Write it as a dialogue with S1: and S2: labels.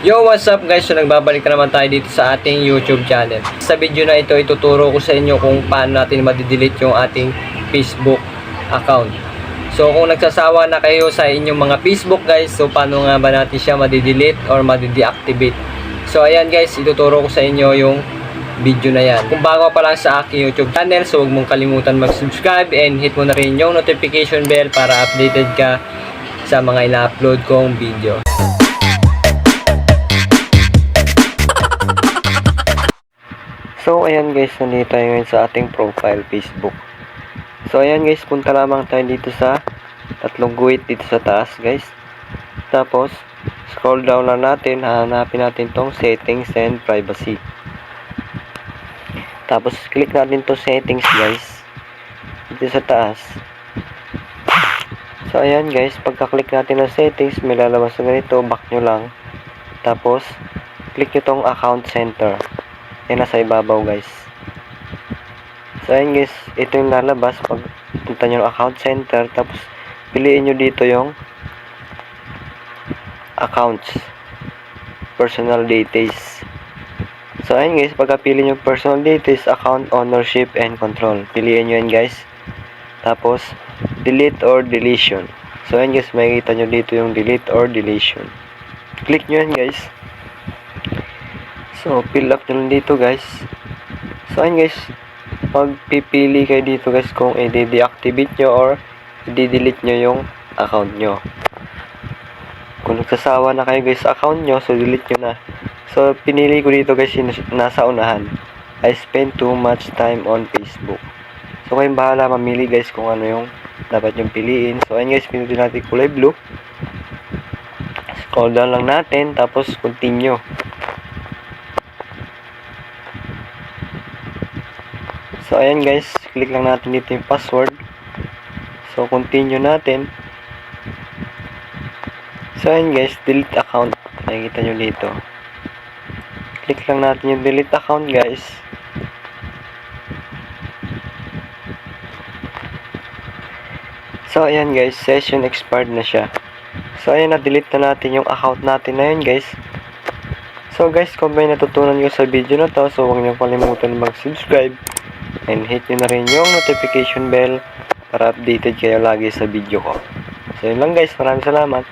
S1: Yo, what's up guys? So nagbabalik na naman tayo dito sa ating YouTube channel. Sa video na ito, ituturo ko sa inyo kung paano natin madidelete yung ating Facebook account. So kung nagsasawa na kayo sa inyong mga Facebook guys, so paano nga ba natin siya madidelete or madideactivate? So ayan guys, ituturo ko sa inyo yung video na yan. Kung bago pa lang sa aking YouTube channel, so huwag mong kalimutan mag-subscribe and hit mo na rin yung notification bell para updated ka sa mga ina-upload kong video. So ayan guys, nandito tayo ngayon sa ating profile Facebook. So ayan guys, punta lamang tayo dito sa tatlong guhit dito sa taas guys. Tapos scroll down lang natin, hahanapin natin tong settings and privacy. Tapos click natin to settings guys, dito sa taas. So ayan guys, pagka-click natin ng settings, may lalabas na ganito, back nyo lang. Tapos click nyo tong account center. Yan nasa ibabaw guys. So ayan guys, ito yung lalabas pag punta nyo ng account center. Tapos piliin nyo dito yung accounts, personal details. So ayan guys, pagka-pili nyo personal details, account ownership and control, piliin nyo yan guys. Tapos delete or deletion. So ayan guys, makikita nyo dito yung delete or deletion. Click nyo yan guys. So, fill up nyo lang dito guys. So, ayun guys, pagpipili kayo dito guys kung i-deactivate nyo or i-delete nyo yung account nyo. Kung nagsasawa na kayo guys sa account nyo, so delete nyo na. So, pinili ko dito guys yung nasa unahan. I spend too much time on Facebook. So, kayong bahala mamili guys kung ano yung dapat yung piliin. So, ayun guys, pinili natin kulay blue. Scroll down lang natin, tapos continue. So ayan guys, click lang natin dito yung password. So continue natin. So ayan guys, delete account. Nakikita nyo dito. Click lang natin yung delete account guys. So ayan guys, session expired na siya. So ayan, na-delete na natin yung account natin na yun guys. So guys, kung may natutunan nyo sa video na to, so huwag nyo kalimutan mag-subscribe and hit nyo na rin yung notification bell para updated kayo lagi sa video ko. So yun lang guys, maraming salamat.